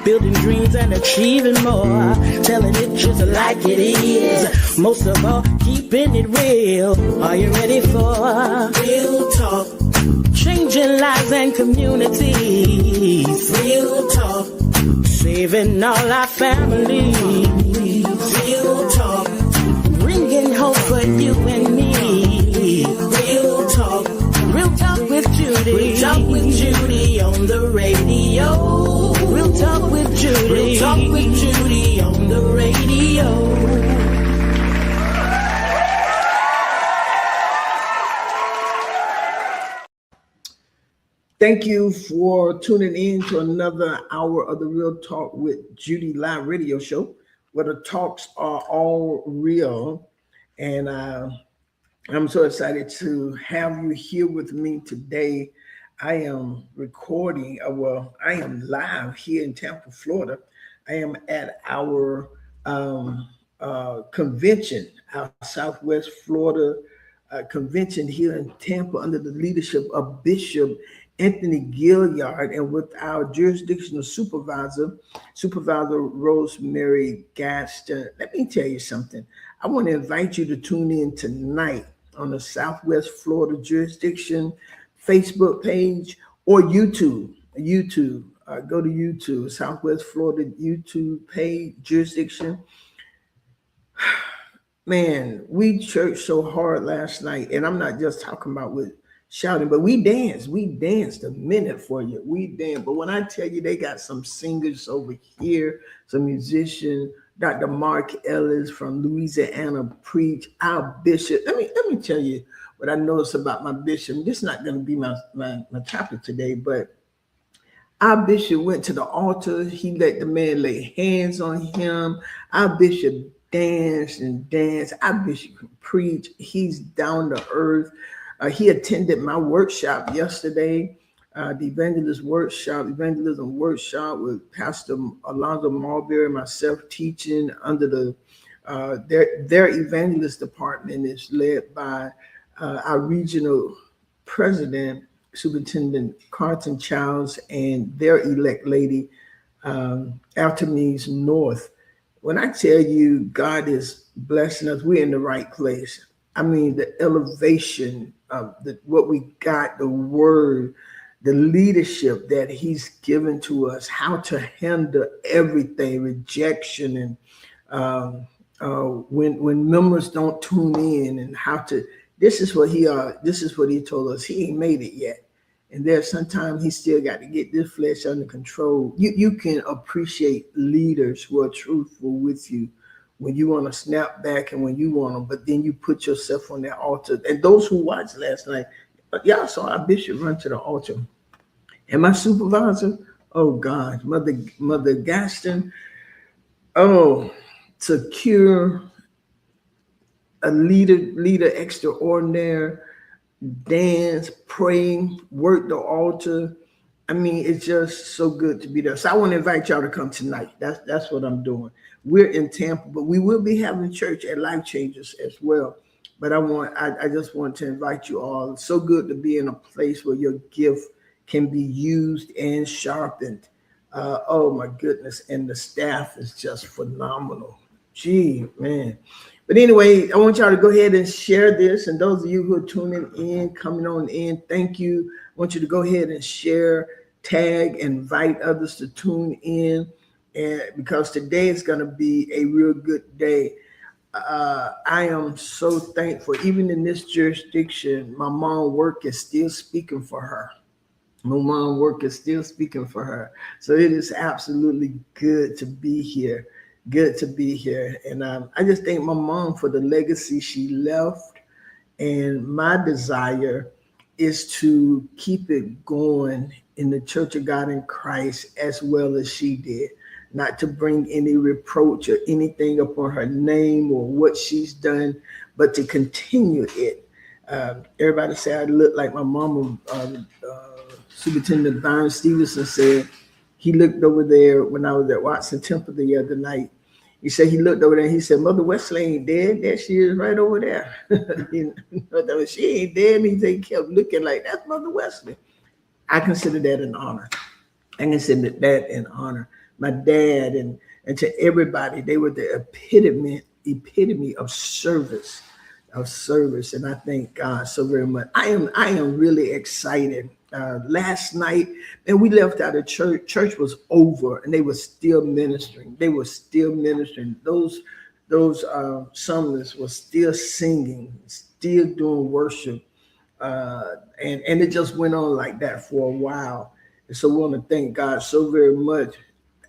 building dreams and achieving more, telling it just like it is. Most of all, keeping it real. Are you ready for real talk? Changing lives and communities. Real talk. Saving all our families. Real talk. Bringing hope for you and me. Real talk. Real talk with Judy. Real talk with Judy on the radio. Real talk with Judy. Real talk with Judy on the radio. Thank you for tuning in to another hour of the Real Talk with Judy live radio show, where the talks are all real. And I'm so excited to have you here with me today. I am recording, I am live here in Tampa, Florida. I am at our convention, our Southwest Florida convention here in Tampa under the leadership of Bishop Anthony Gilliard, and with our jurisdictional supervisor, Rosemary Gaston. Let me tell you something. I want to invite you to tune in tonight on the Southwest Florida jurisdiction Facebook page or YouTube. Go to YouTube, Southwest Florida YouTube page, jurisdiction. Man, we churched so hard last night, and I'm not just talking about with shouting, but we danced a minute for you. We danced. But when I tell you they got some singers over here, some musicians, Dr. Mark Ellis from Louisiana preach, our bishop. Let me tell you what I noticed about my bishop. This is not going to be my topic today, but our bishop went to the altar. He let the man lay hands on him. Our bishop danced and danced. Our bishop can preach. He's down to earth. He attended my workshop yesterday, the evangelism workshop with Pastor Alonzo Marbury, myself teaching under the their evangelist department is led by our regional president, Superintendent Carlton Childs, and their elect lady, Artemis North. When I tell you God is blessing us, we're in the right place. I mean, the elevation of what we got, the word, the leadership that he's given to us, how to handle everything, rejection, and when members don't tune in, and how to. This is what he told us. He ain't made it yet, and there's sometimes he still got to get this flesh under control. You can appreciate leaders who are truthful with you when you want to snap back and when you want to, but then you put yourself on that altar. And those who watched last night, y'all saw our bishop run to the altar. And my supervisor, oh God, Mother Gaston, secure, a leader extraordinaire, dance, praying, work the altar. I mean, it's just so good to be there. So I want to invite y'all to come tonight. That's what I'm doing. We're in Tampa, but we will be having church at Life Changers as well. But I just want to invite you all. It's so good to be in a place where your gift can be used and sharpened. Oh my goodness. And the staff is just phenomenal. Gee, man. But anyway, I want y'all to go ahead and share this. And those of you who are tuning in, coming on in, thank you. I want you to go ahead and share, tag, invite others to tune in. And because today is going to be a real good day. I am so thankful. Even in this jurisdiction, my mom work is still speaking for her. So it is absolutely good to be here. And I just thank my mom for the legacy she left. And my desire is to keep it going in the Church of God in Christ as well as she did. Not to bring any reproach or anything upon her name or what she's done, but to continue it. Everybody say I look like my mama. Superintendent Byron Stevenson said he looked over there when I was at Watson Temple the other night. He said he looked over there and he said, Mother Wesley ain't dead. There she is right over there. She ain't dead. And he kept looking like, that's Mother Wesley. I consider that an honor. my dad, and to everybody. They were the epitome of service. And I thank God so very much. I am really excited. Last night, and we left out of church. Church was over, and they were still ministering. Those singers were still singing, still doing worship, and it just went on like that for a while. And so we want to thank God so very much.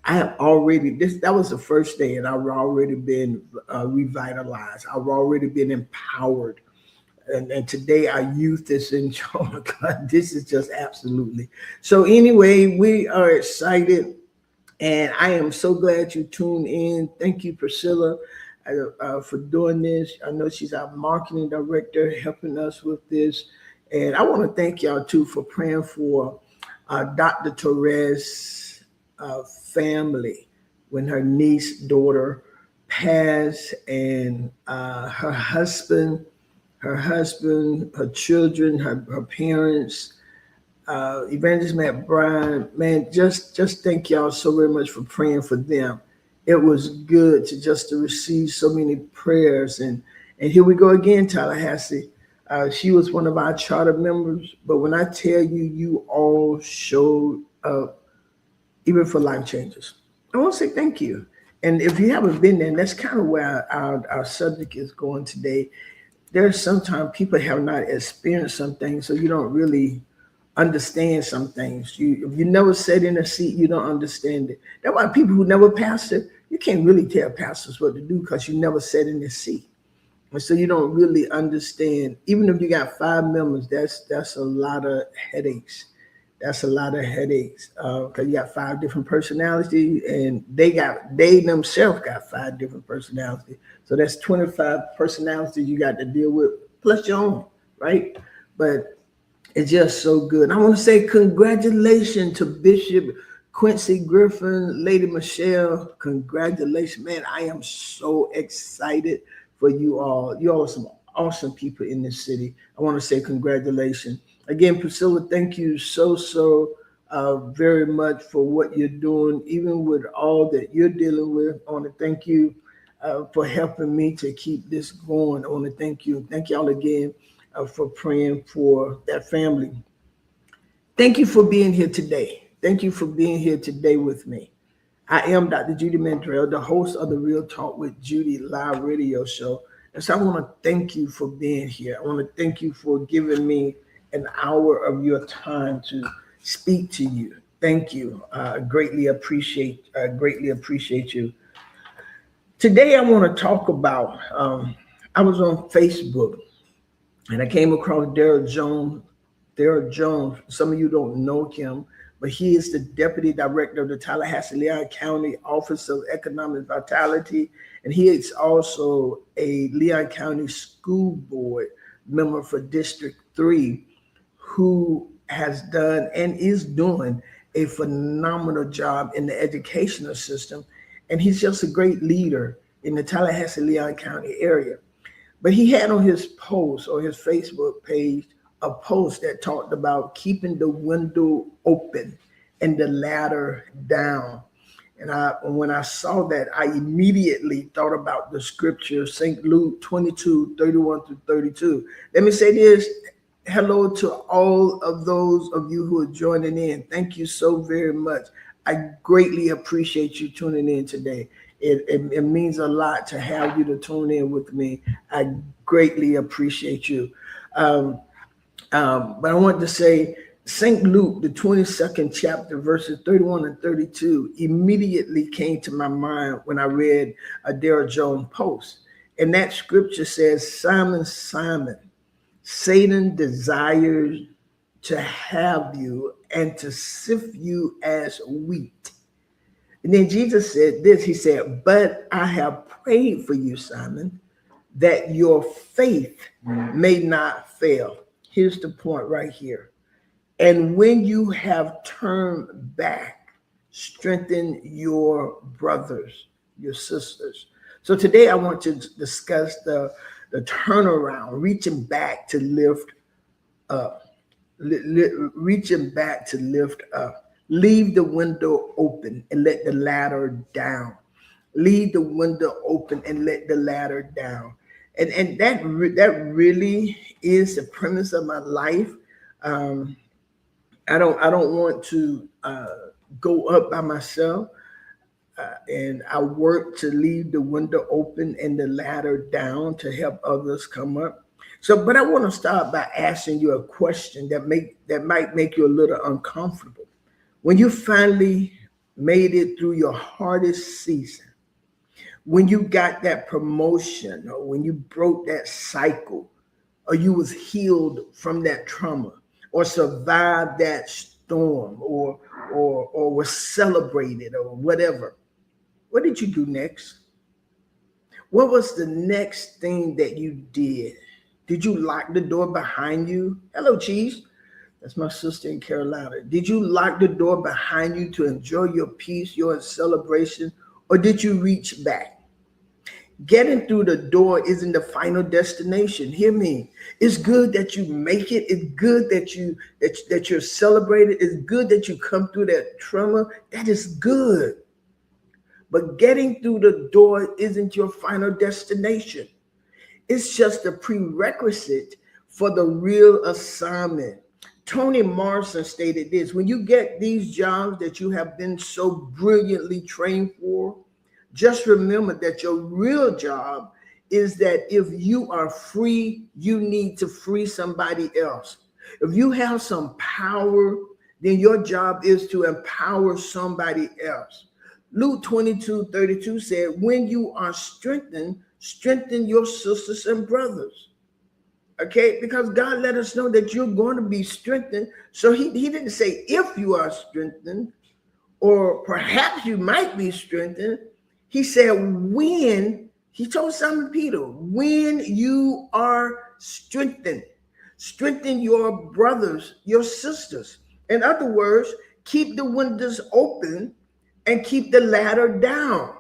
I have already that was the first day, and I've already been revitalized. I've already been empowered, and today our youth is enjoying. God, this is just absolutely. So anyway, we are excited, and I am so glad you tuned in. Thank you, Priscilla, for doing this. I know she's our marketing director, helping us with this, and I want to thank y'all too for praying for Dr. Torres' family when her daughter passed, and her husband, her children, her parents, Evangelist Matt Bryan. Man, just thank y'all so very much for praying for them. It was good to receive so many prayers, and here we go again, Tallahassee. She was one of our charter members, but when I tell you, you all showed up, even for Life Changes. I want to say thank you. And if you haven't been there, and that's kind of where our subject is going today. There's sometimes people have not experienced some things, so you don't really understand some things. If you never sat in a seat, you don't understand it. That's why people who never pastor, you can't really tell pastors what to do because you never sat in the seat. And so you don't really understand. Even if you got 5 members, that's a lot of headaches. That's a lot of headaches because you got 5 different personalities, and they themselves got 5 different personalities. So that's 25 personalities you got to deal with, plus your own, right? But it's just so good. I want to say congratulations to Bishop Quincy Griffin, Lady Michelle. Congratulations, man. I am so excited for you all. You all are some awesome people in this city. I want to say congratulations. Again, Priscilla, thank you so very much for what you're doing, even with all that you're dealing with. I want to thank you for helping me to keep this going. I want to thank you. Thank y'all again for praying for that family. Thank you for being here today. Thank you for being here today with me. I am Dr. Judy Mandrell, the host of the Real Talk with Judy live radio show. And so I want to thank you for being here. I want to thank you for giving me an hour of your time to speak to you. Thank you. Greatly appreciate you. Today I want to talk about, I was on Facebook and I came across Darrell Jones. Darrell Jones, some of you don't know him, but he is the Deputy Director of the Tallahassee-Leon County Office of Economic Vitality, and he is also a Leon County School Board member for District 3, who has done and is doing a phenomenal job in the educational system. And he's just a great leader in the Tallahassee-Leon County area. But he had on his post or his Facebook page a post that talked about keeping the window open and the ladder down. And when I saw that, I immediately thought about the scripture, St. Luke 22:31-32. Let me say this. Hello to all of those of you who are joining in. Thank you so very much. I greatly appreciate you tuning in today. It means a lot to have you to tune in with me. I greatly appreciate you. But I want to say St. Luke, the 22nd chapter, verses 31 and 32, immediately came to my mind when I read a Darrell Jones post. And that scripture says, Simon, Simon, Satan desires to have you and to sift you as wheat. And then Jesus said this, he said, but I have prayed for you, Simon, that your faith may not fail. Here's the point right here. And when you have turned back, strengthen your brothers, your sisters. So today I want to discuss the turnaround, reaching back to lift up, reaching back to lift up. Leave the window open and let the ladder down. Leave the window open and let the ladder down. And that really is the premise of my life. Um, I don't want to go up by myself, and I work to leave the window open and the ladder down to help others come up. So, but I want to start by asking you a question that might make you a little uncomfortable. When you finally made it through your hardest season, when you got that promotion, or when you broke that cycle, or you was healed from that trauma, or survived that storm, or was celebrated, or whatever, what did you do next? What was the next thing that you did? Did you lock the door behind you? Hello, Cheese. That's my sister in Carolina. Did you lock the door behind you to enjoy your peace, your celebration, or did you reach back? Getting through the door isn't the final destination. Hear me. It's good that you make it. It's good that you're celebrated. It's good that you come through that trauma. That is good. But getting through the door isn't your final destination. It's just a prerequisite for the real assignment. Toni Morrison stated this: when you get these jobs that you have been so brilliantly trained for, just remember that your real job is that if you are free, you need to free somebody else. If you have some power, then your job is to empower somebody else. Luke 22:32 said, when you are strengthened, strengthen your sisters and brothers. Okay, because God let us know that you're going to be strengthened. So he didn't say if you are strengthened, or perhaps you might be strengthened. He said when. He told Simon Peter, when you are strengthened, strengthen your brothers, your sisters. In other words, keep the windows open and keep the ladder down.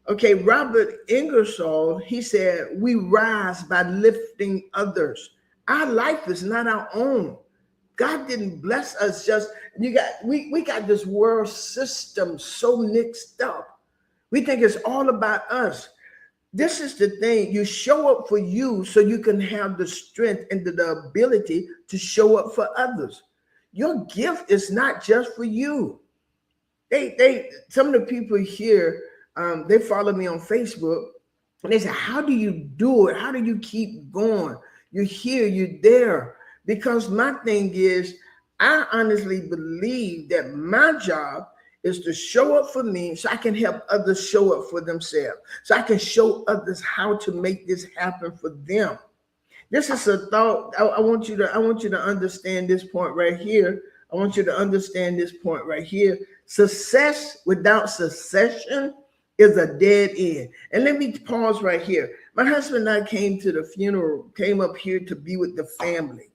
Okay, Robert Ingersoll, he said, we rise by lifting others. Our life is not our own. God didn't bless us just, we got this world system so mixed up. We think it's all about us. This is the thing. You show up for you so you can have the strength and the ability to show up for others. Your gift is not just for you. Some of the people here, they follow me on Facebook, and they say, how do you do it? How do you keep going? You're here, you're there. Because my thing is, I honestly believe that my job is to show up for me so I can help others show up for themselves. So I can show others how to make this happen for them. This is a thought. I want you to understand this point right here. I want you to understand this point right here. Success without succession is a dead end. And let me pause right here. My husband and I came to the funeral, came up here to be with the family,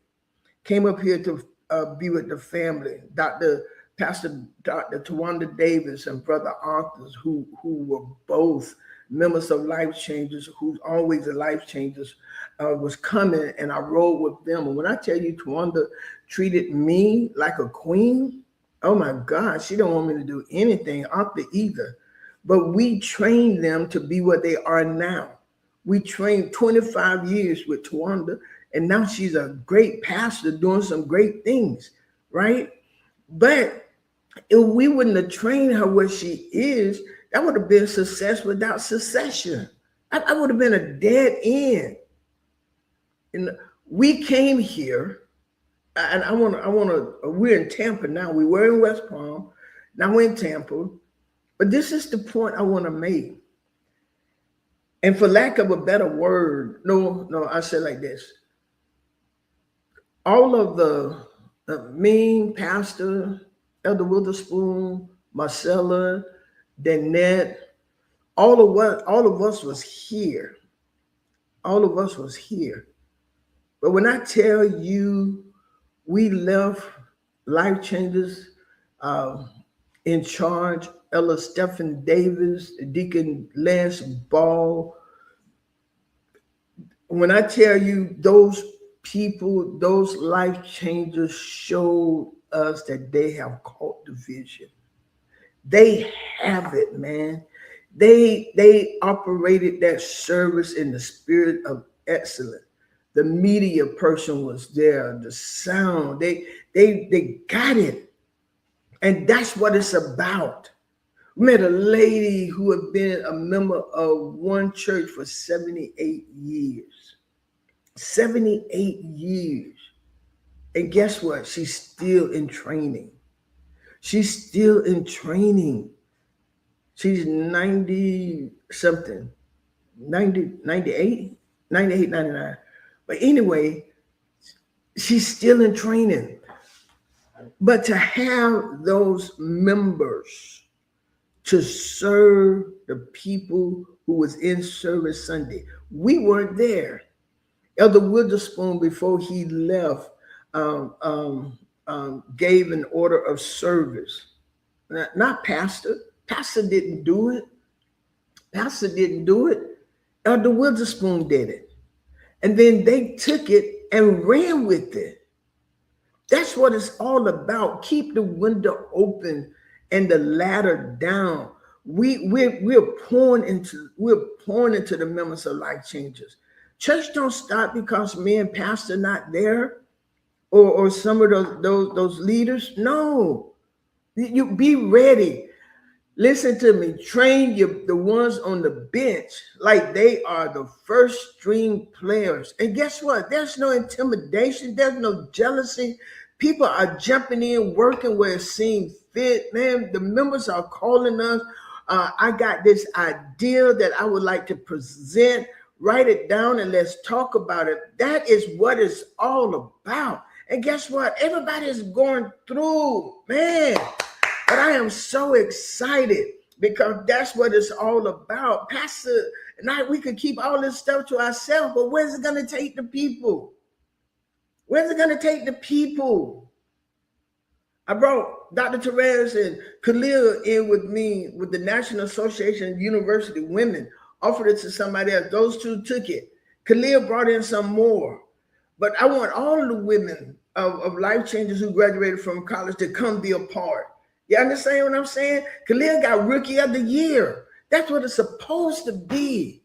Pastor Dr. Tawanda Davis and Brother Arthur, who were both members of Life Changers, who's always a Life Changers, was coming, and I rode with them. And when I tell you Tawanda treated me like a queen, oh my God, she don't want me to do anything, Arthur either. But we trained them to be what they are now. We trained 25 years with Tawanda, and now she's a great pastor doing some great things, right? But if we wouldn't have trained her where she is, that would have been success without succession. I would have been a dead end. And we came here, and we're in Tampa now. We were in West Palm, now we're in Tampa. But this is the point I want to make. And for lack of a better word, no, I say like this. All of the me, Pastor, Elder Witherspoon, Marcella, Danette, all of us was here. All of us was here. But when I tell you we left Life Changers in charge, Ella Stephen Davis, Deacon Lance Ball, when I tell you those people, those life changers showed us that they have caught the vision. They have it, man. They operated that service in the spirit of excellence. The media person was there, the sound, they got it. And that's what it's about. We met a lady who had been a member of one church for 78 years. 78 years. And guess what? She's still in training. She's still in training. She's 90 something, 90, 98, 98, 99. But anyway, she's still in training. But to have those members to serve the people who was in service Sunday, we weren't there. Elder Witherspoon, before he left, gave an order of service. Not pastor. Pastor didn't do it. Pastor didn't do it. Elder Witherspoon did it. And then they took it and ran with it. That's what it's all about. Keep the window open and the ladder down. We're pouring into the members of Life Changers. Church don't stop because me and pastor not there, or some of those leaders. No, you be ready. Listen to me. Train the ones on the bench like they are the first string players. And guess what? There's no intimidation. There's no jealousy. People are jumping in, working where it seems fit. Man, the members are calling us. I got this idea that I would like to present. Write it down and let's talk about it. That is what it's all about. And guess what? Everybody is going through, man. But I am so excited because that's what it's all about. Pastor and we could keep all this stuff to ourselves, but where's it going to take the people? Where's it going to take the people? I brought Dr. Therese and Khalil in with me with the National Association of University Women, offered it to somebody else. Those two took it. Khalil brought in some more. But I want all the women of Life Changers who graduated from college to come be a part. You understand what I'm saying? Khalil got Rookie of the Year. That's what it's supposed to be.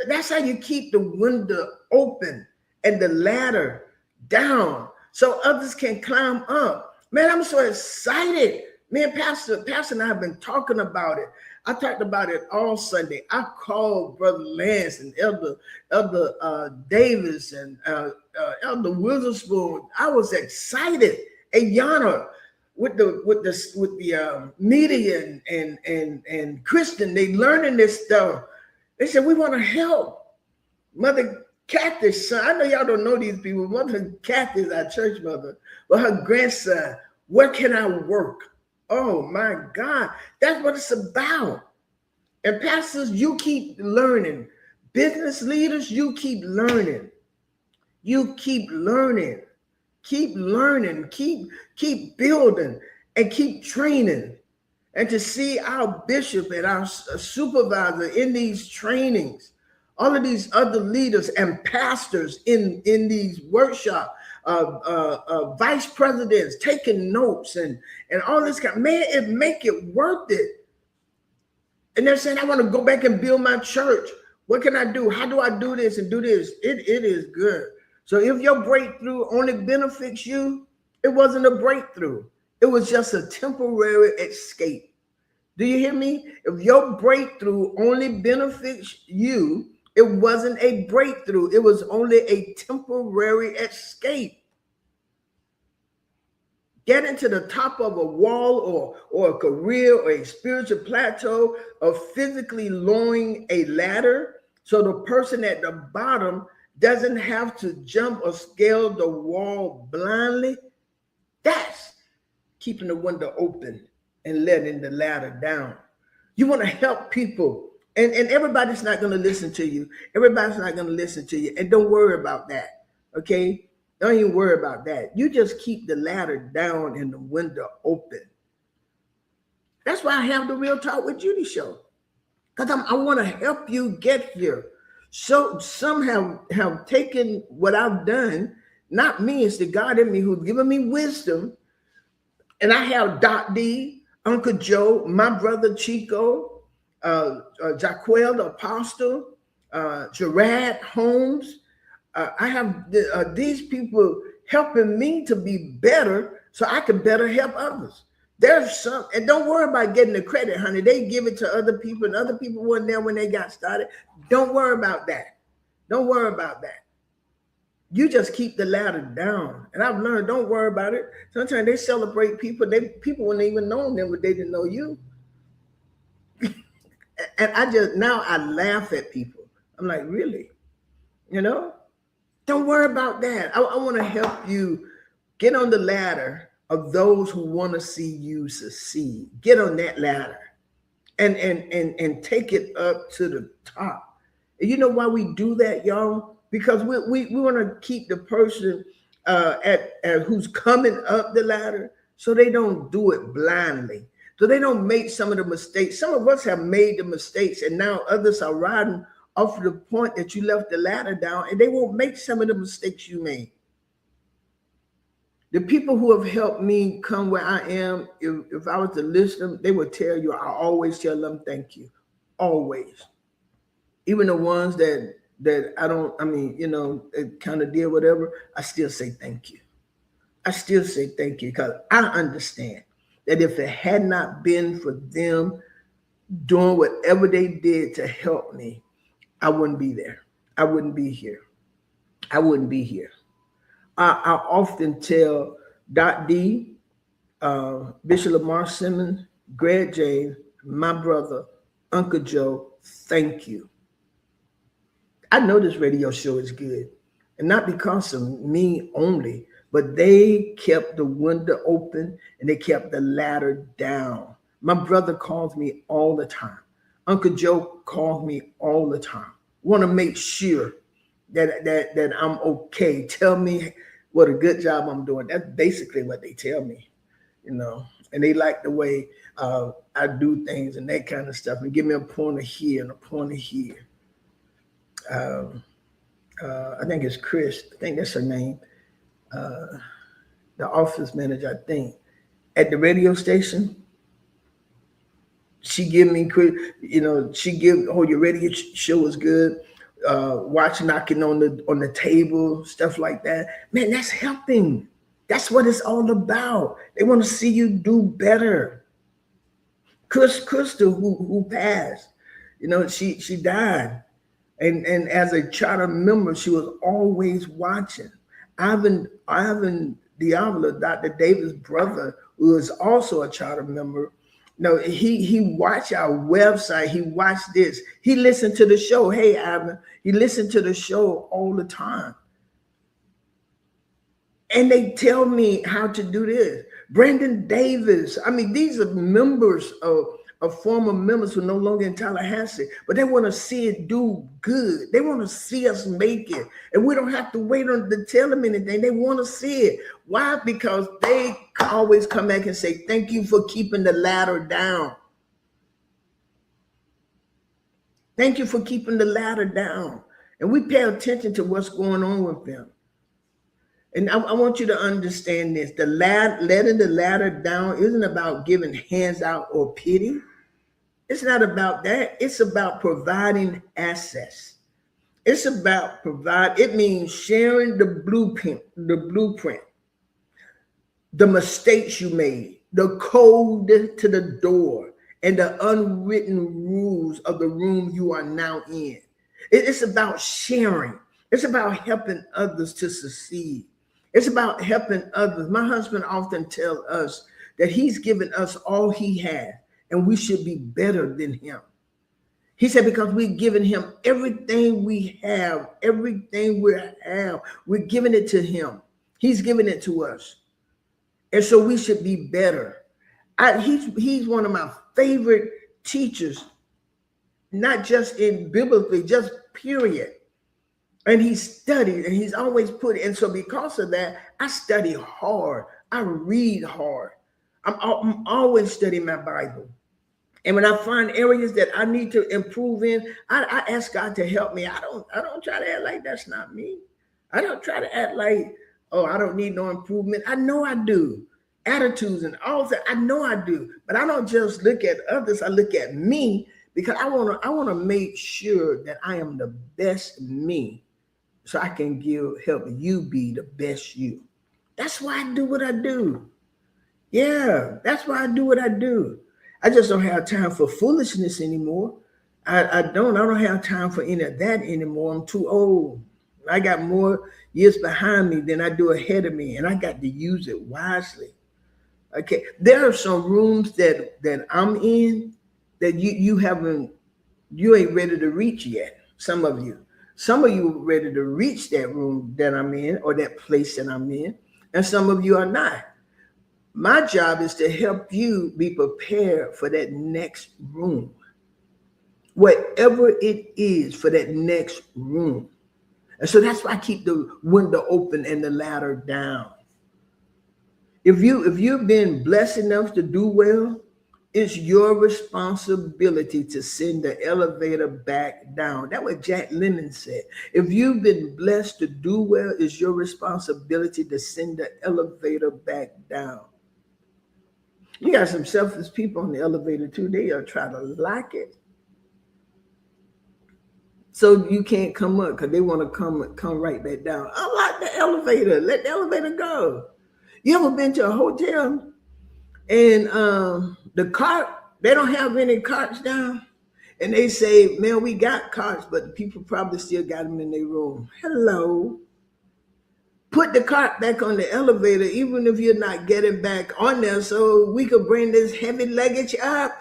That's how you keep the window open and the ladder down so others can climb up. Man, I'm so excited. Me and Pastor and I have been talking about it. I talked about it all Sunday. I called Brother Lance and Elder Davis and Elder Witherspoon. I was excited. And Yana with the media and Christian, they learning this stuff. They said, we want to help. Mother Kathy's son, I know y'all don't know these people. Mother Kathy is our church mother, but her grandson, where can I work? Oh my God, that's what it's about. And pastors, you keep learning. Business leaders, you keep learning. You keep learning. Keep learning. Keep building and keep training. And to see our bishop and our supervisor in these trainings, all of these other leaders and pastors in these workshops, vice presidents taking notes and all this kind, man, it make it worth it. And they're saying, I want to go back and build my church. What can I do? How do I do this and do this? It is good. So if your breakthrough only benefits you, it wasn't a breakthrough. It was just a temporary escape. Do you hear me? If your breakthrough only benefits you, it wasn't a breakthrough. It was only a temporary escape. Getting to the top of a wall or a career or a spiritual plateau, or physically lowering a ladder so the person at the bottom doesn't have to jump or scale the wall blindly. That's keeping the window open and letting the ladder down. You want to help people. And everybody's not going to listen to you. Everybody's not going to listen to you. And don't worry about that. Okay? Don't even worry about that. You just keep the ladder down and the window open. That's why I have the Real Talk with Judy show. Because I want to help you get here. So some have taken what I've done, not me, it's the God in me who's given me wisdom. And I have Doc D, Uncle Joe, my brother Chico, Jaquel the Apostle, Gerard Holmes. I have these people helping me to be better so I can better help others. There's some, and don't worry about getting the credit, honey. They give it to other people, and other people weren't there when they got started. Don't worry about that. Don't worry about that. You just keep the ladder down. And I've learned, don't worry about it. Sometimes they celebrate people. People wouldn't even know them, but they didn't know you. And now I laugh at people. I'm like, really? You know? Don't worry about that. I want to help you get on the ladder of those who want to see you succeed. Get on that ladder and take it up to the top. And you know why we do that, y'all? Because we want to keep the person at who's coming up the ladder so they don't do it blindly. So they don't make some of the mistakes. Some of us have made the mistakes, and now others are riding off the point that you left the ladder down, and they won't make some of the mistakes you made. The people who have helped me come where I am, if I was to list them, they would tell you, I always tell them thank you. Always. Even the ones that I don't, I mean, you know, kind of did whatever, I still say thank you. I still say thank you because I understand that if it had not been for them doing whatever they did to help me, I wouldn't be there. I wouldn't be here. I wouldn't be here. I often tell Doc D, Bishop Lamar Simmons, Greg James, my brother, Uncle Joe, thank you. I know this radio show is good, and not because of me only, but they kept the window open and they kept the ladder down. My brother calls me all the time. Uncle Joe calls me all the time. Want to make sure that I'm okay. Tell me what a good job I'm doing. That's basically what they tell me, you know. And they like the way I do things and that kind of stuff, and give me a pointer here and a pointer here. I think it's Chris. I think that's her name. The office manager, I think, at the radio station. She give me, you know, she give, oh, your radio show is good. Watch knocking on the table, stuff like that. Man, that's helping. That's what it's all about. They want to see you do better. Crystal, who passed, you know, she died. And as a charter member, she was always watching. Ivan Diablo, Dr. Davis' brother, who is also a charter member, no, he watched our website. He watched this. He listened to the show. Hey, Ivan, he listened to the show all the time. And they tell me how to do this. Brandon Davis. I mean, these are members of former members who are no longer in Tallahassee, but they want to see it do good. They want to see us make it. And we don't have to wait on to tell them anything. They want to see it. Why? Because they always come back and say, thank you for keeping the ladder down. Thank you for keeping the ladder down. And we pay attention to what's going on with them. And I want you to understand this. Letting the ladder down isn't about giving hands out or pity. It's not about that. It's about providing access. It's about it means sharing the blueprint, the mistakes you made, the code to the door, and the unwritten rules of the room you are now in. It's about sharing. It's about helping others to succeed. It's about helping others. My husband often tells us that he's given us all he has, and we should be better than him. He said, because we've given him everything we have, we're giving it to him. He's giving it to us. And so we should be better. He's one of my favorite teachers, not just in biblically, just period. And he studied, and he's always put it. And so because of that, I study hard. I read hard. I'm always studying my Bible. And when I find areas that I need to improve in, I ask God to help me. I don't try to act like that's not me. I don't try to act like, oh, I don't need no improvement. I know I do. Attitudes and all that, I know I do. But I don't just look at others, I look at me, because I wanna make sure that I am the best me, so I can help you be the best you. That's why I do what I do. Yeah, that's why I do what I do. I just don't have time for foolishness anymore. I don't have time for any of that anymore. I'm too old. I got more years behind me than I do ahead of me, and I got to use it wisely. Okay, there are some rooms that I'm in that you ain't ready to reach yet. Some of you are ready to reach that room that I'm in, or that place that I'm in, and some of you are not. My job is to help you be prepared for that next room, whatever it is, for that next room. And so that's why I keep the window open and the ladder down. If you've been blessed enough to do well, it's your responsibility to send the elevator back down. That's what Jack Lemmon said. If you've been blessed to do well, it's your responsibility to send the elevator back down. You got some selfish people on the elevator too. They are trying to lock it, so you can't come up, because they want to come right back down. Unlock the elevator. Let the elevator go. You ever been to a hotel and the cart, they don't have any carts down, and they say, man, we got carts, but the people probably still got them in their room. Hello. Put the cart back on the elevator, even if you're not getting back on there, so we could bring this heavy luggage up.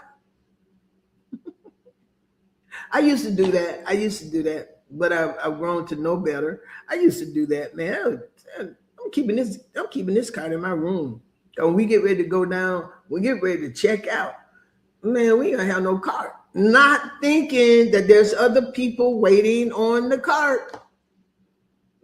I used to do that, but I've grown to know better. I used to do that, man. I'm keeping this cart in my room. And when we get ready to go down, we get ready to check out, man, we ain't gonna have no cart. Not thinking that there's other people waiting on the cart.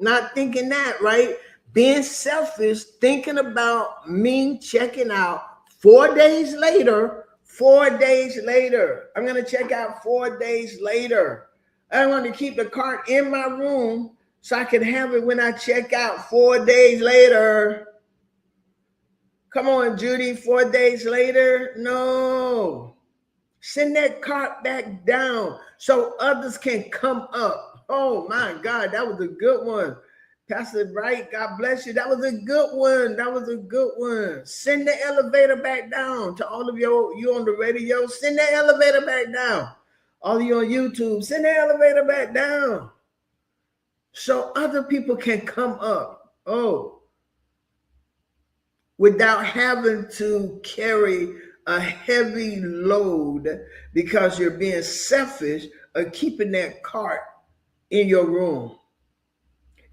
Not thinking that, right? Being selfish, thinking about me checking out 4 days later. 4 days later. I'm going to check out 4 days later. I want to keep the cart in my room so I can have it when I check out 4 days later. Come on, Judy, 4 days later? No. Send that cart back down so others can come up. Oh my God, that was a good one. Pastor Bright, God bless you. That was a good one. That was a good one. Send the elevator back down. To all of you on the radio, send the elevator back down. All of you on YouTube, send the elevator back down so other people can come up. Oh, without having to carry a heavy load because you're being selfish or keeping that cart in your room.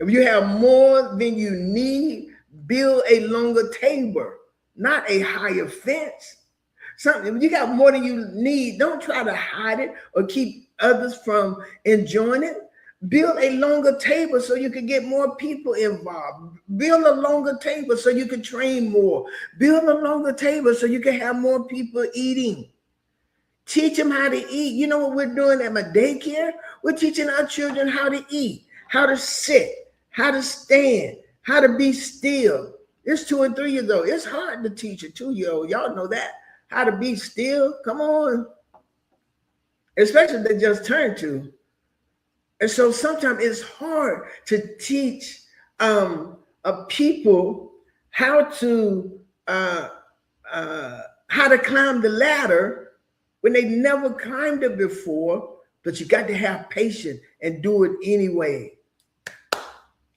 If you have more than you need, build a longer table, not a higher fence. If you got more than you need, don't try to hide it or keep others from enjoying it. Build a longer table so you can get more people involved. Build a longer table so you can train more. Build a longer table so you can have more people eating. Teach them how to eat. You know what we're doing at my daycare? We're teaching our children how to eat, how to sit, how to stand, how to be still. It's 2 and 3 years old. It's hard to teach a 2-year-old. Y'all know that. How to be still. Come on. Especially if they just turned 2. And so sometimes it's hard to teach people how to climb the ladder when they never climbed it before, but you got to have patience and do it anyway.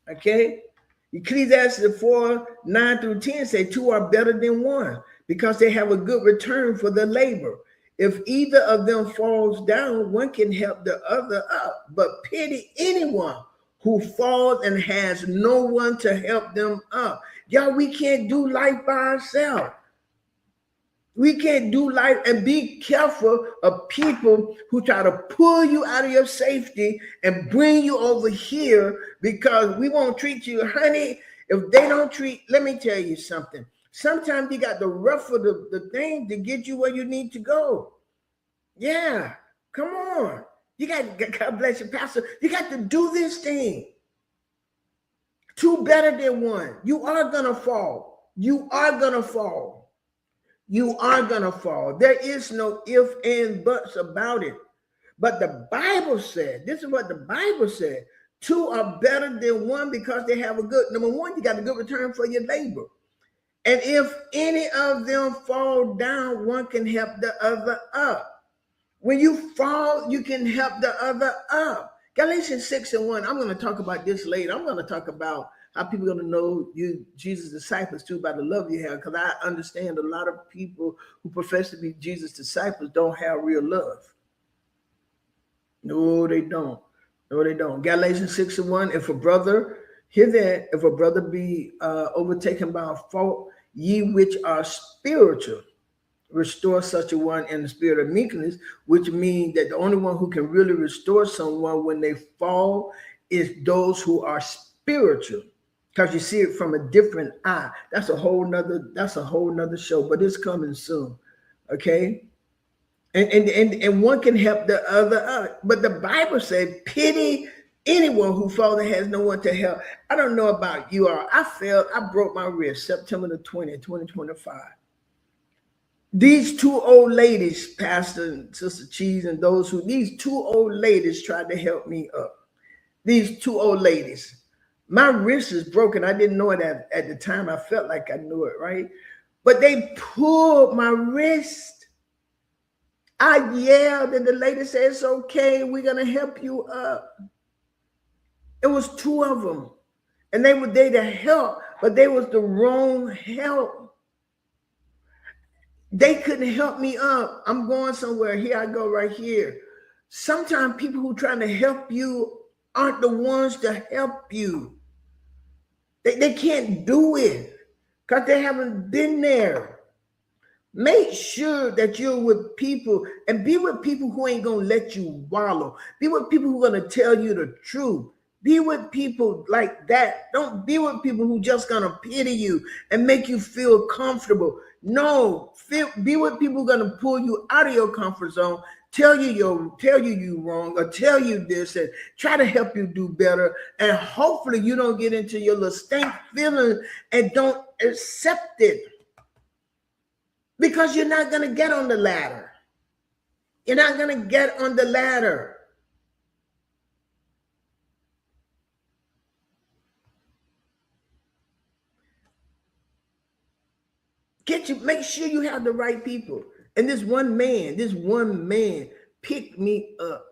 Okay? Ecclesiastes 4:9-10 say 2 are better than 1 because they have a good return for their labor. If either of them falls down, one can help the other up, but pity anyone who falls and has no one to help them up. Y'all, we can't do life by ourselves. We can't do life, and be careful of people who try to pull you out of your safety and bring you over here because we won't treat you, honey. If they don't treat, let me tell you something. Sometimes you got to ruffle the thing to get you where you need to go. Yeah, come on. You got, God bless you, Pastor. You got to do this thing. Two better than one. You are going to fall. You are going to fall. You are going to fall. There is no if and buts about it. But the Bible said, this is what the Bible said. Two are better than one because they have a good, number one, you got a good return for your labor. And if any of them fall down, one can help the other up. When you fall, you can help the other up. Galatians 6:1. I'm going to talk about this later. I'm going to talk about how people are going to know you, Jesus' disciples, too, by the love you have. Because I understand a lot of people who profess to be Jesus' disciples don't have real love. No, they don't. No, they don't. Galatians 6:1. If a brother, hear that, if a brother be overtaken by a fault, ye which are spiritual, restore such a one in the spirit of meekness, which means that the only one who can really restore someone when they fall is those who are spiritual, because you see it from a different eye. That's a whole nother show, but it's coming soon. Okay. And one can help the other up. But the Bible said, pity anyone who falls and has no one to help. I don't know about you all. I broke my wrist September the 20th, 2025. These two old ladies, Pastor and Sister Cheese, and these two old ladies tried to help me up. These two old ladies. My wrist is broken. I didn't know it at the time. I felt like I knew it, right? But they pulled my wrist. I yelled, and the lady said, it's okay. We're going to help you up. It was two of them. And they were there to help, but they was the wrong help. They couldn't help me up. I'm going somewhere. Here I go right here. Sometimes people who trying to help you aren't the ones to help you. They can't do it because they haven't been there. Make sure that you're with people, and be with people who ain't going to let you wallow. Be with people who are going to tell you the truth. Be with people like that. Don't be with people who just going to pity you and make you feel comfortable. No, be with people who are going to pull you out of your comfort zone, tell you you wrong, or tell you this, and try to help you do better. And hopefully you don't get into your little stink feeling and don't accept it. Because you're not going to get on the ladder. You're not going to get on the ladder. Make sure you have the right people. And this one man picked me up.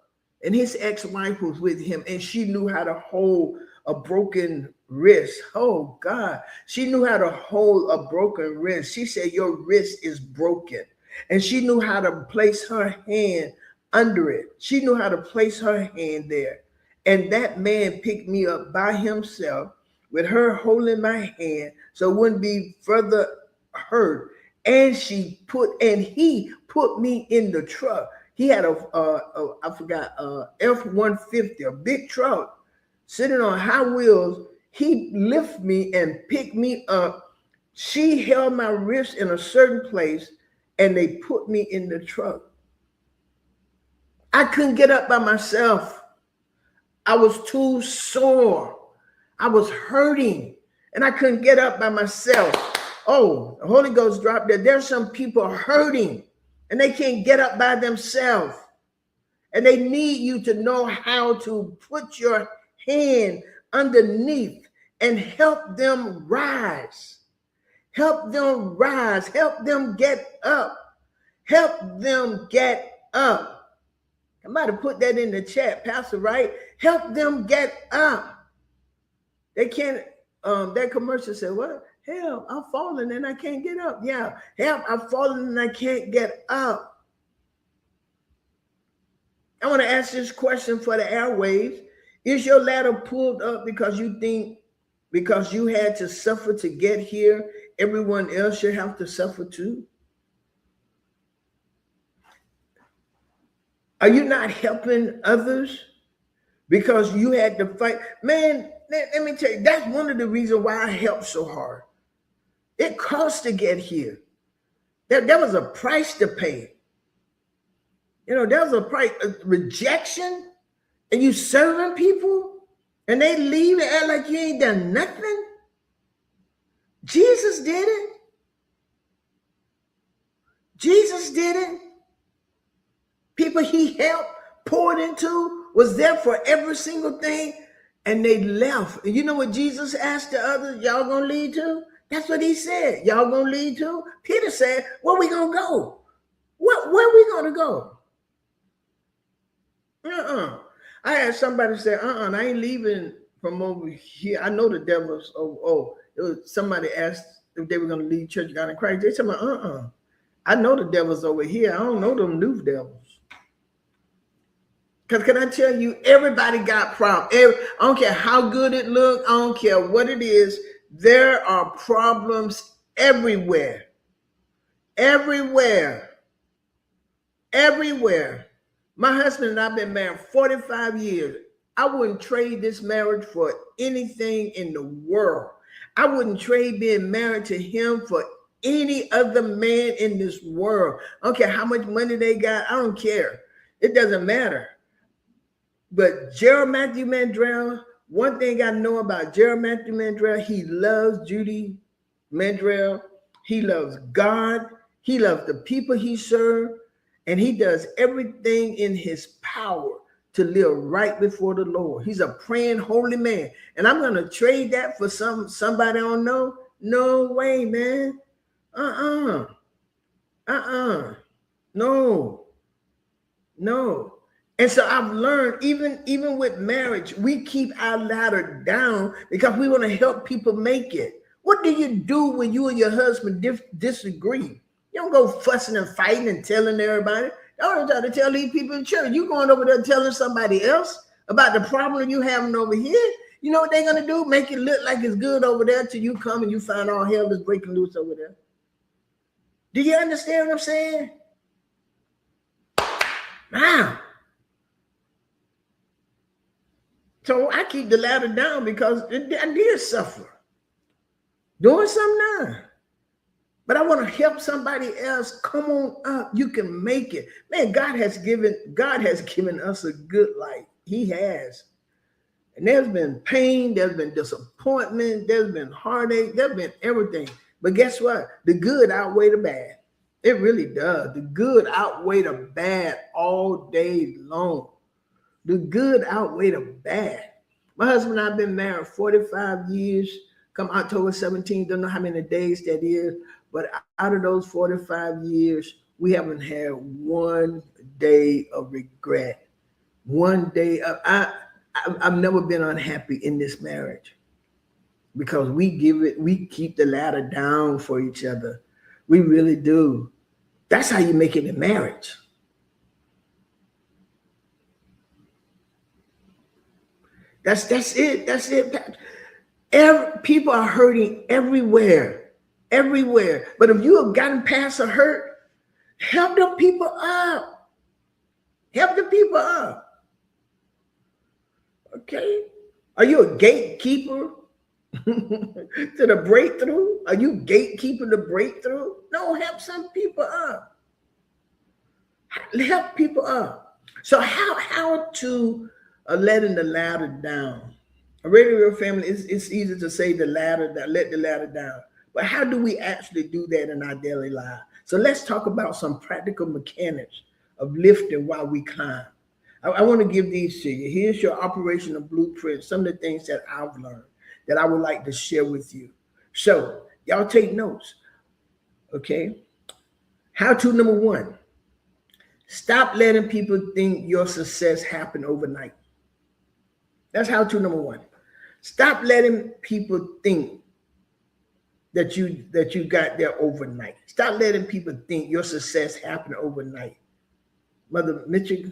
And his ex-wife was with him, and she knew how to hold a broken wrist. Oh God, she knew how to hold a broken wrist. She said, your wrist is broken. And she knew how to place her hand under it. She knew how to place her hand there. And that man picked me up by himself with her holding my hand so it wouldn't be further hurt. And he put me in the truck. He had a F-150, a big truck, sitting on high wheels. He lifted me and picked me up. She held my wrist in a certain place, and they put me in the truck. I couldn't get up by myself. I was too sore. I was hurting, and I couldn't get up by myself. Oh, the Holy Ghost dropped there. There's some people hurting, and they can't get up by themselves. And they need you to know how to put your hand underneath and help them rise. Help them rise. Help them get up. Help them get up. I might have put that in the chat, Pastor, right? Help them get up. They can't, that commercial said, what? Help, I'm falling and I can't get up. Yeah, help, I'm falling and I can't get up. I want to ask this question for the airwaves. Is your ladder pulled up because you think, because you had to suffer to get here, everyone else should have to suffer too? Are you not helping others because you had to fight? Man, let me tell you, that's one of the reasons why I helped so hard. It cost to get here. There was a price to pay. You know, there's a rejection, and you serving people, and they leave and act like you ain't done nothing. Jesus did it. Jesus did it. People he helped, poured into, was there for every single thing, and they left. And you know what Jesus asked the others, y'all gonna lead to? That's what he said. Y'all gonna lead to? Peter said, where we gonna go? Where we gonna go? I had somebody say, I ain't leaving from over here. I know the devil's, it was somebody asked if they were gonna leave Church of God in Christ. They said, I know the devil's over here. I don't know them new devils. Because can I tell you, everybody got problems. I don't care how good it looks. I don't care what it is. There are problems everywhere. Everywhere. Everywhere. My husband and I have been married 45 years. I wouldn't trade this marriage for anything in the world. I wouldn't trade being married to him for any other man in this world. I don't care how much money they got. I don't care. It doesn't matter. But Gerald Matthew Mandrell, one thing I know about Gerald Matthew Mandrell, he loves Judy Mandrell. He loves God. He loves the people he serves. And he does everything in his power to live right before the Lord. He's a praying, holy man. And I'm going to trade that for somebody I don't know? No way, man. No. And so I've learned, even with marriage, we keep our ladder down because we want to help people make it. What do you do when you and your husband disagree? You don't go fussing and fighting and telling everybody. Don't try to tell these people in church. You going over there telling somebody else about the problem you having over here. You know what they're going to do? Make it look like it's good over there till you come and you find all hell is breaking loose over there. Do you understand what I'm saying? Wow. So I keep the ladder down because I did suffer. Doing something now. But I want to help somebody else. Come on up. You can make it. Man, God has given us a good life. He has. And there's been pain, there's been disappointment, there's been heartache, there's been everything. But guess what? The good outweigh the bad. It really does. The good outweigh the bad all day long. The good outweigh the bad. My husband and I have been married 45 years. Come October 17th, don't know how many days that is. But out of those 45 years, we haven't had one day of regret. One day of, I've never been unhappy in this marriage because we keep the ladder down for each other. We really do. That's how you make it in marriage. That's it. That's it. People are hurting everywhere. But if you have gotten past a hurt, help the people up. Okay? Are you a gatekeeper to the breakthrough? Are you gatekeeping the breakthrough? No, help some people up. Help people up. So how to letting the ladder down? A radio family, it's easy to say let the ladder down. But how do we actually do that in our daily life? So let's talk about some practical mechanics of lifting while we climb. I want to give these to you. Here's your operational blueprint, some of the things that I've learned that I would like to share with you. So y'all take notes, okay? How-to number 1, stop letting people think your success happened overnight. That's how-to number 1. Stop letting people think that you got there overnight. Stop letting people think your success happened overnight. Mother Mitchell,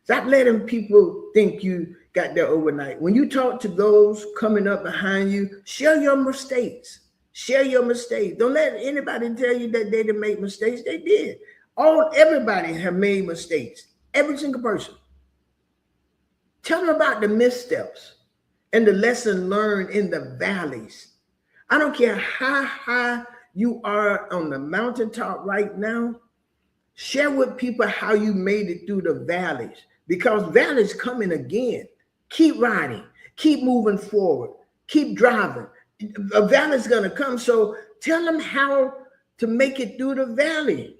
stop letting people think you got there overnight. When you talk to those coming up behind you, share your mistakes. Don't let anybody tell you that they didn't make mistakes. They did. Everybody have made mistakes. Every single person. Tell them about the missteps and the lesson learned in the valleys. I don't care how high you are on the mountaintop right now. Share with people how you made it through the valleys, because valleys coming again. Keep riding, keep moving forward, keep driving. A valley's going to come. So tell them how to make it through the valley.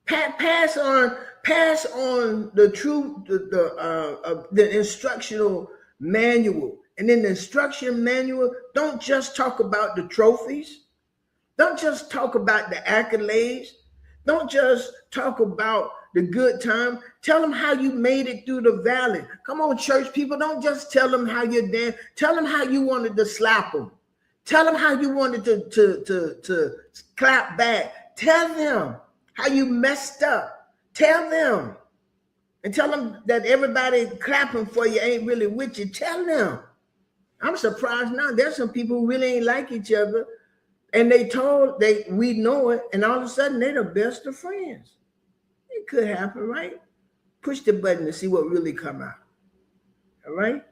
Pass on the truth, the instructional manual. And in the instruction manual, don't just talk about the trophies. Don't just talk about the accolades. Don't just talk about the good time. Tell them how you made it through the valley. Come on, church people. Don't just tell them how you danced. Tell them how you wanted to slap them. Tell them how you wanted to clap back. Tell them how you messed up. Tell them. And tell them that everybody clapping for you ain't really with you. Tell them. I'm surprised now. There's some people who really ain't like each other. And we know it. And all of a sudden, they're the best of friends. It could happen, right? Push the button to see what really come out. All right?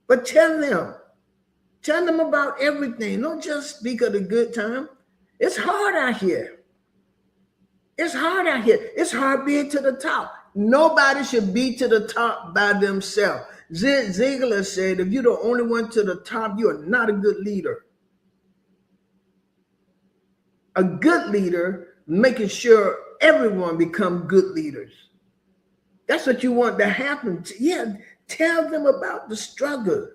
But tell them about everything. Don't just speak of the good time. It's hard out here. It's hard out here. It's hard being to the top. Nobody should be to the top by themselves. Ziegler said, if you're the only one to the top, you are not a good leader. A good leader, making sure everyone become good leaders. That's what you want to happen. Tell them about the struggle.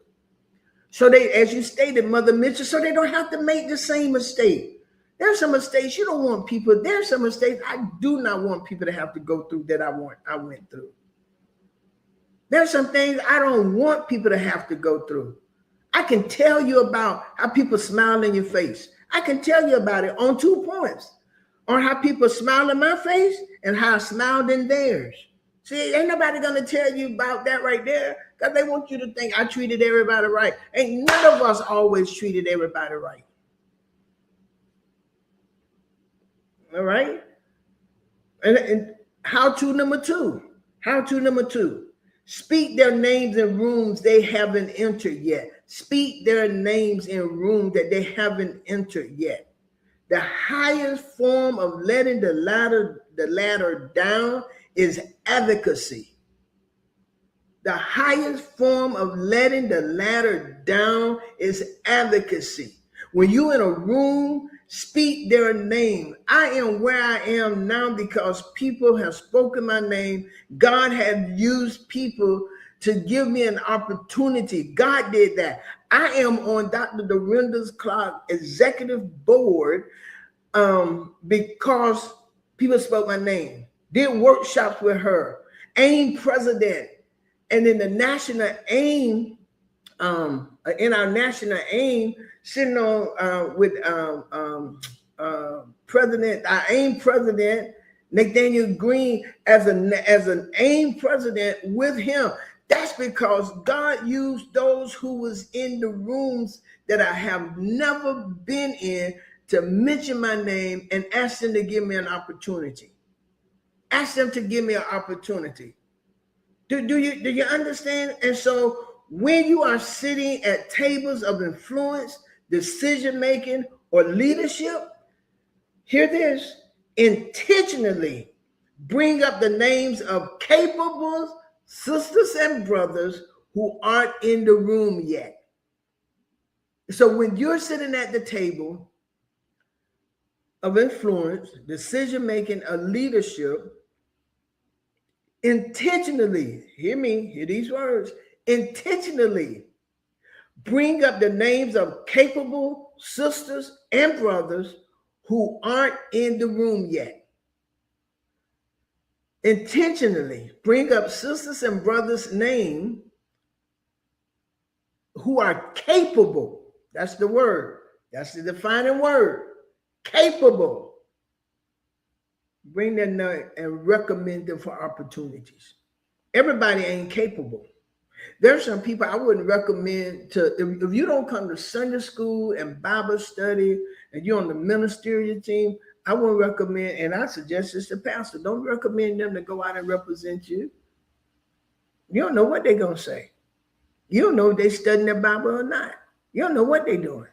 So they, as you stated, Mother Mitchell, so they don't have to make the same mistake. There's some mistakes you don't want people. There's some mistakes I do not want people to have to go through that I went through. There's some things I don't want people to have to go through. I can tell you about how people smile in your face. I can tell you about it on 2 points. On how people smile in my face and how I smiled in theirs. See, ain't nobody going to tell you about that right there, because they want you to think I treated everybody right. Ain't none of us always treated everybody right. All right? And how-to number two. How-to number 2. Speak their names in rooms they haven't entered yet. Speak their names in rooms that they haven't entered yet. The highest form of letting the ladder down is advocacy. The highest form of letting the ladder down is advocacy. When you're in a room, speak their name. I am where I am now because people have spoken my name. God has used people to give me an opportunity. God did that. I am on Dr. Dorinda's Clark executive board because people spoke my name. Did workshops with her. AIM president. And in the national AIM, in our national AIM, sitting on with president, our AIM president, Nathaniel Green, as an AIM president with him. That's because God used those who was in the rooms that I have never been in to mention my name and ask them to give me an opportunity. Ask them to give me an opportunity. Do you understand? And so when you are sitting at tables of influence, decision making, or leadership, hear this: intentionally bring up the names of capable sisters and brothers who aren't in the room yet. So when you're sitting at the table of influence, decision making, or leadership, intentionally, hear these words, intentionally bring up the names of capable sisters and brothers who aren't in the room yet. Intentionally bring up sisters and brothers' name who are capable. That's the word. That's the defining word. Capable. Bring them and recommend them for opportunities. Everybody ain't capable. There's some people I wouldn't recommend to, if you don't come to Sunday school and Bible study and you're on the ministerial team, I wouldn't recommend, and I suggest this to pastor, don't recommend them to go out and represent you. You don't know what they're going to say. You don't know if they're studying their Bible or not. You don't know what they're doing.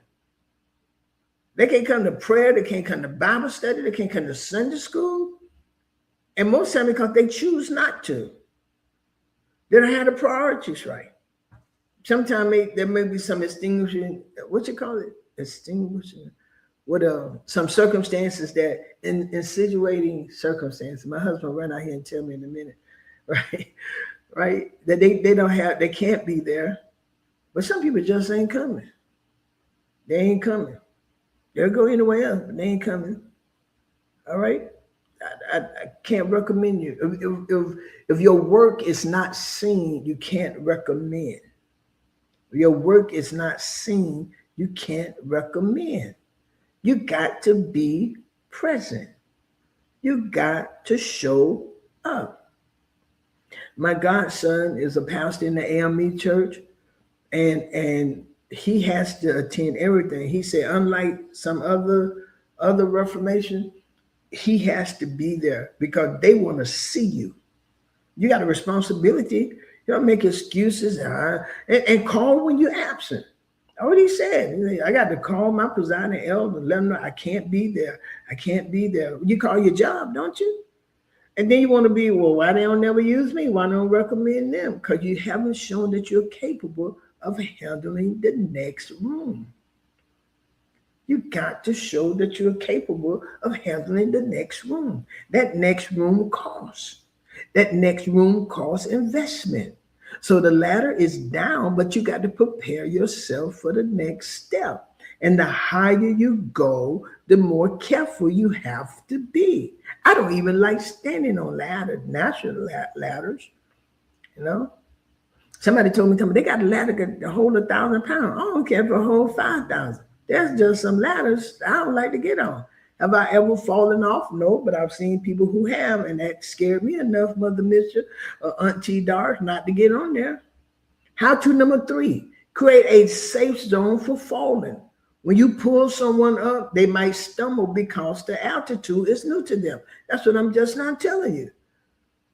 They can't come to prayer. They can't come to Bible study. They can't come to Sunday school. And most of them because they choose not to. They don't have the priorities right. Sometimes there may be some extinguishing, what you call it? Extinguishing. What some circumstances that insinuating circumstances. My husband will run out here and tell me in a minute, right? Right? That they can't be there. But some people just ain't coming. They ain't coming. They'll go anywhere else, but they ain't coming. All right? I can't recommend you. If your work is not seen, you can't recommend. If your work is not seen, you can't recommend. You got to be present. You got to show up. My godson is a pastor in the AME church, and he has to attend everything. He said, unlike some other Reformation, he has to be there because they want to see you. You got a responsibility. You don't make excuses and call when you're absent. What he said, I got to call my presiding elder and let them know I can't be there. I can't be there. You call your job, don't you? And then you want to be, well, why they don't never use me? Why don't recommend them? Because you haven't shown that you're capable of handling the next room. You got to show that you're capable of handling the next room. That next room costs. That next room costs investment. So the ladder is down, but you got to prepare yourself for the next step. And the higher you go, the more careful you have to be. I don't even like standing on ladders, natural ladders. You know, somebody told me they got a ladder to hold 1,000 pounds. I don't care if it hold 5,000. There's just some ladders I don't like to get on. Have I ever fallen off? No, but I've seen people who have, and that scared me enough, Mother Mitchell or Auntie Doris, not to get on there. How to number 3, create a safe zone for falling. When you pull someone up, they might stumble because the altitude is new to them. That's what I'm just not telling you.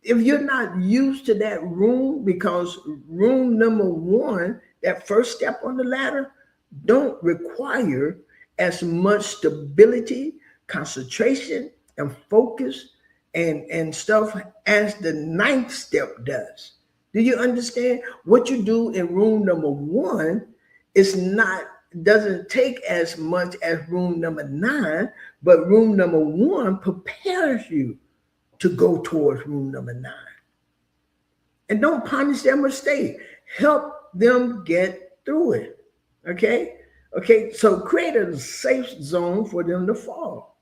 If you're not used to that room, because room number 1, that first step on the ladder, don't require as much stability, concentration, and focus and stuff as the 9th step does. Do you understand? What you do in room number 1 doesn't take as much as room number 9, but room number 1 prepares you to go towards room number 9. And don't punish their mistake. Help them get through it. Okay, so create a safe zone for them to fall.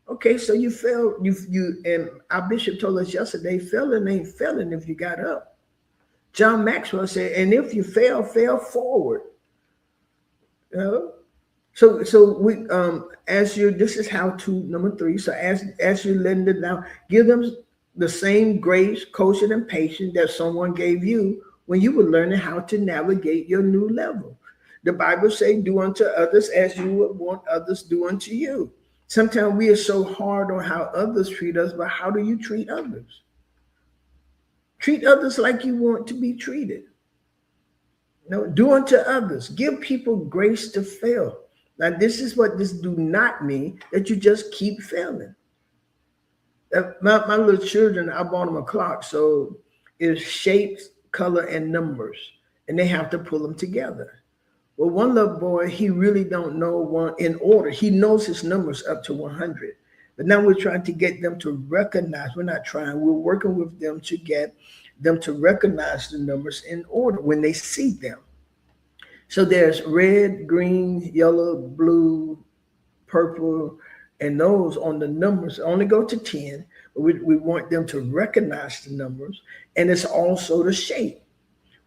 Okay, so you fell, you and our bishop told us yesterday, failing ain't failing if you got up. John Maxwell said, and if you fail forward. You know? So we this is how to number 3. So as you letting it down, give them the same grace, coaching, and patience that someone gave you when you were learning how to navigate your new level. The Bible says, do unto others as you would want others do unto you. Sometimes we are so hard on how others treat us, but how do you treat others? Treat others like you want to be treated. Do unto others. Give people grace to fail. Now, this is what this do not mean, that you just keep failing. My little children, I bought them a clock, so it's shapes, color, and numbers, and they have to pull them together. Well, one little boy, he really don't know one in order. He knows his numbers up to 100. But now we're trying to get them to recognize. We're not trying. We're working with them to get them to recognize the numbers in order when they see them. So there's red, green, yellow, blue, purple, and those on the numbers only go to 10. But we want them to recognize the numbers. And it's also the shape.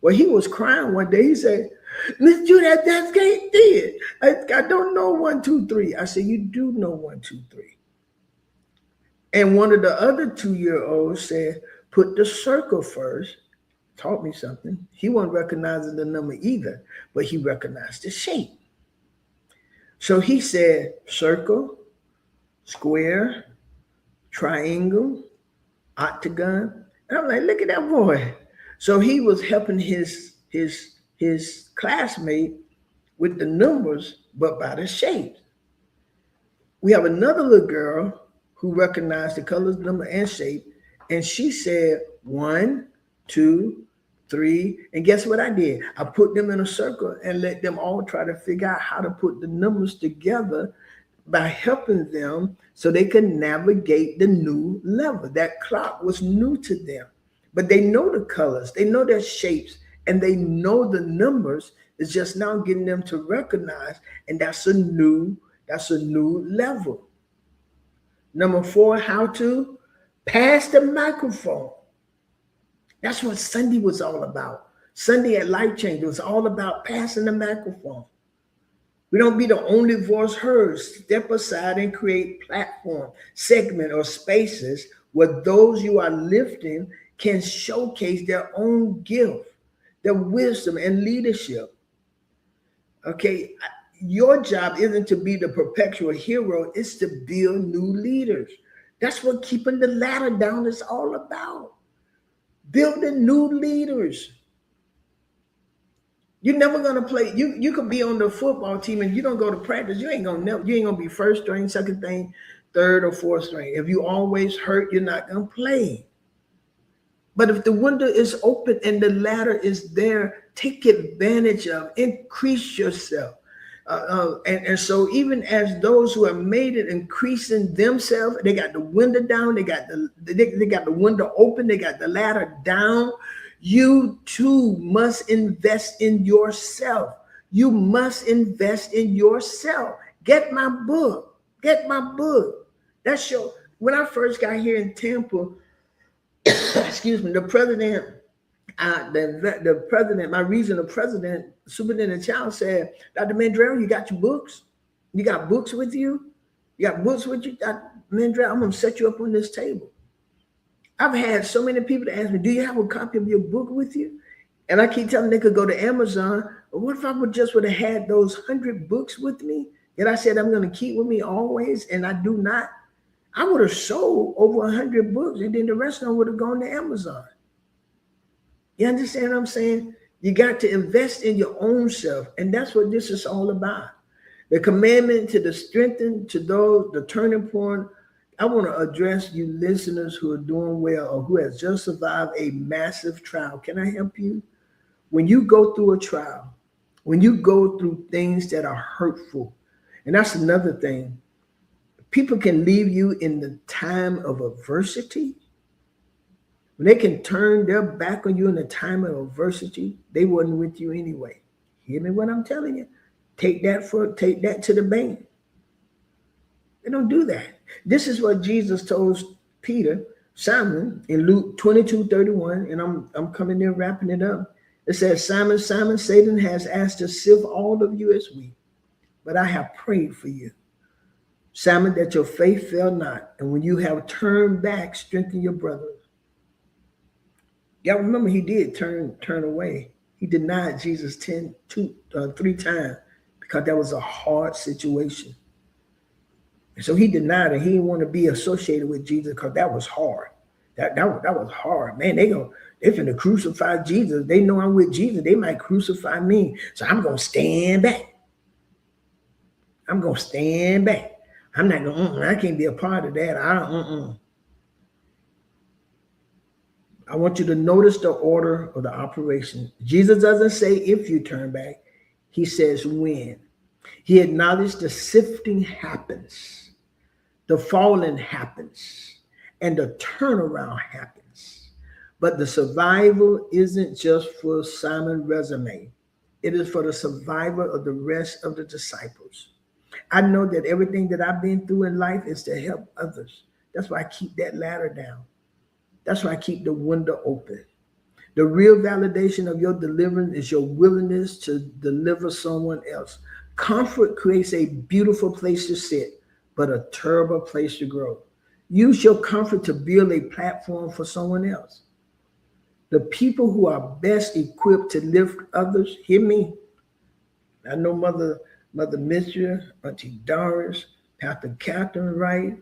Well, he was crying one day. He said, Miss Judy, that's can't did. I don't know 1, 2, 3. I said, you do know 1, 2, 3. And one of the other 2-year-olds said, put the circle first. Taught me something. He wasn't recognizing the number either, but he recognized the shape. So he said, circle, square, triangle, octagon. And I'm like, look at that boy. So he was helping his classmate with the numbers, but by the shape. We have another little girl who recognized the colors, number, and shape, and she said 1, 2, 3. And guess what I did? I put them in a circle and let them all try to figure out how to put the numbers together by helping them so they could navigate the new level. That clock was new to them, but they know the colors, they know their shapes, and they know the numbers. It's just now getting them to recognize, and that's a new level. Number 4, how to pass the microphone. That's what Sunday was all about. Sunday at Life Change was all about passing the microphone. We don't be the only voice heard. Step aside and create platform, segment, or spaces where those you are lifting can showcase their own gift, their wisdom, and leadership. Okay, your job isn't to be the perpetual hero, it's to build new leaders. That's what keeping the ladder down is all about. Building new leaders. You're never gonna play. You could be on the football team and you don't go to practice. You ain't gonna be first string, second string, third or fourth string. If you always hurt, you're not gonna play. But if the window is open and the ladder is there, take advantage of, increase yourself. And so even as those who have made it increasing themselves, they got the window down, they got the window open, they got the ladder down. You too must invest in yourself. You must invest in yourself. Get my book. Get my book. That's your. When I first got here in Tampa, excuse me, the president, the president, my regional president, Superintendent Child said, Dr. Mandrell, you got your books? You got books with you? You got books with you? Dr. Mandrell, I'm going to set you up on this table. I've had so many people to ask me, do you have a copy of your book with you? And I keep telling them they could go to Amazon. But what if I would have had those 100 books with me that I said I'm going to keep with me always, and I do not? I would have sold over 100 books, and then the rest of them would have gone to Amazon. You understand what I'm saying? You got to invest in your own self, and that's what this is all about. The commandment to the strengthen, to those, the turning point. I want to address you listeners who are doing well or who has just survived a massive trial. Can I help you? When you go through a trial, when you go through things that are hurtful, and that's another thing, people can leave you in the time of adversity. When they can turn their back on you in the time of adversity, they wasn't with you anyway. Hear me what I'm telling you? Take that to the bank. They don't do that. This is what Jesus told Peter, Simon, in Luke 22:31, and I'm coming there wrapping it up. It says, Simon, Simon, Satan has asked to sift all of you as wheat, but I have prayed for you, Simon, that your faith fail not. And when you have turned back, strengthen your brothers. Y'all remember he did turn away. He denied Jesus 3 times because that was a hard situation. And so he denied it. He didn't want to be associated with Jesus because that was hard. That was hard. Man, they're finna crucify Jesus. They know I'm with Jesus. They might crucify me. So I'm going to stand back. I'm going to stand back. I'm not going to, I can't be a part of that. I want you to notice the order of the operation. Jesus doesn't say if you turn back. He says when. He acknowledged the sifting happens. The falling happens, and the turnaround happens. But the survival isn't just for Simon's resume. It is for the survival of the rest of the disciples. I know that everything that I've been through in life is to help others. That's why I keep that ladder down. That's why I keep the window open. The real validation of your deliverance is your willingness to deliver someone else. Comfort creates a beautiful place to sit, but a terrible place to grow. Use your comfort to build a platform for someone else. The people who are best equipped to lift others, hear me. I know Mother Mitra, Auntie Doris, Pastor Catherine Wright,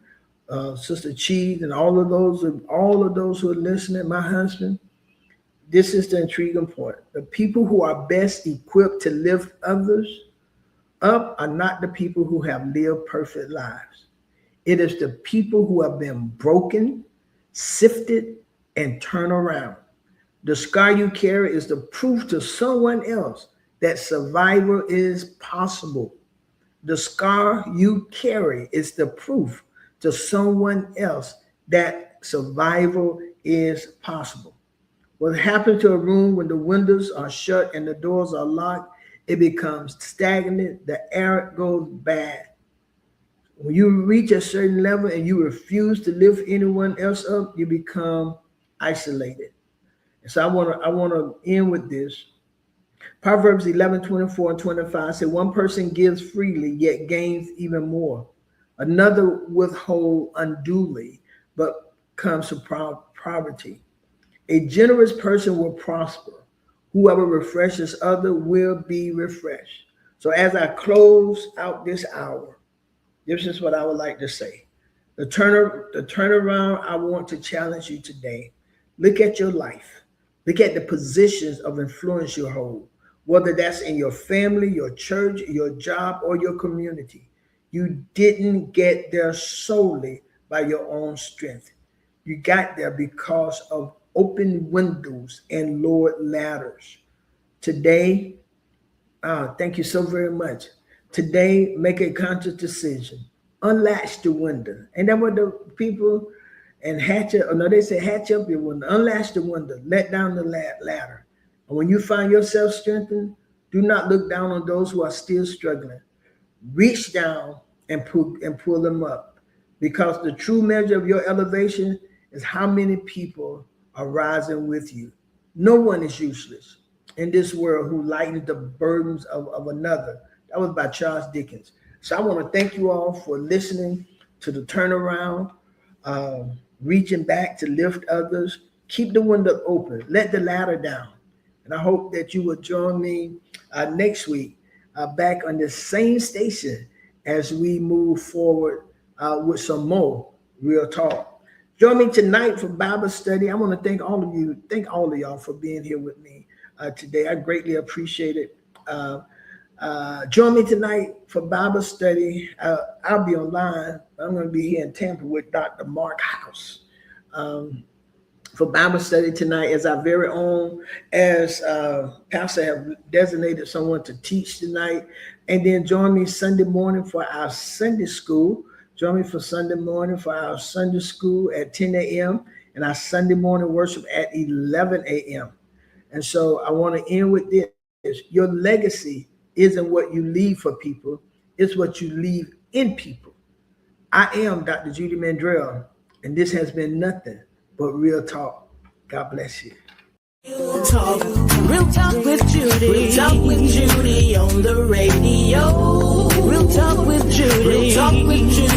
Sister Cheese, and all of those who are listening, my husband. This is the intriguing part. The people who are best equipped to lift others up are not the people who have lived perfect lives. It is the people who have been broken, sifted, and turned around. The scar you carry is the proof to someone else that survival is possible. The scar you carry is the proof to someone else that survival is possible. What happens to a room when the windows are shut and the doors are locked? It becomes stagnant. The air goes bad. When you reach a certain level and you refuse to lift anyone else up, you become isolated. And so I want to end with this. Proverbs 11:24-25 say, one person gives freely, yet gains even more. Another withhold unduly, but comes to poverty. A generous person will prosper. Whoever refreshes others will be refreshed. So as I close out this hour, this is what I would like to say. The turnaround I want to challenge you today. Look at your life. Look at the positions of influence you hold, whether that's in your family, your church, your job, or your community. You didn't get there solely by your own strength. You got there because of open windows and lowered ladders. Today, thank you so very much. Today, make a conscious decision. Unlatch the window. And then what the people and hatch up your window. Unlatch the window. Let down the ladder. And when you find yourself strengthened, do not look down on those who are still struggling. Reach down and pull them up. Because the true measure of your elevation is how many people are rising with you. No one is useless in this world who lightens the burdens of another. That was by Charles Dickens. So I want to thank you all for listening to the turnaround, reaching back to lift others. Keep the window open. Let the ladder down. And I hope that you will join me next week back on the same station as we move forward with some more real talk. Join me tonight for Bible study. I want to thank all of you. Thank all of y'all for being here with me today. I greatly appreciate it. Join me tonight for Bible study. I'll be online. I'm going to be here in Tampa with Dr. Mark House for Bible study tonight as our very own, as Pastor have designated someone to teach tonight. And then join me Sunday morning for our Sunday school. Join me for Sunday morning for our Sunday school at 10 a.m. and our Sunday morning worship at 11 a.m. And so I want to end with this. Your legacy isn't what you leave for people. It's what you leave in people. I am Dr. Judy Mandrell, and this has been nothing but Real Talk. God bless you. Real talk with Judy. Real talk with Judy on the radio. Real talk with Judy. Real talk with Judy.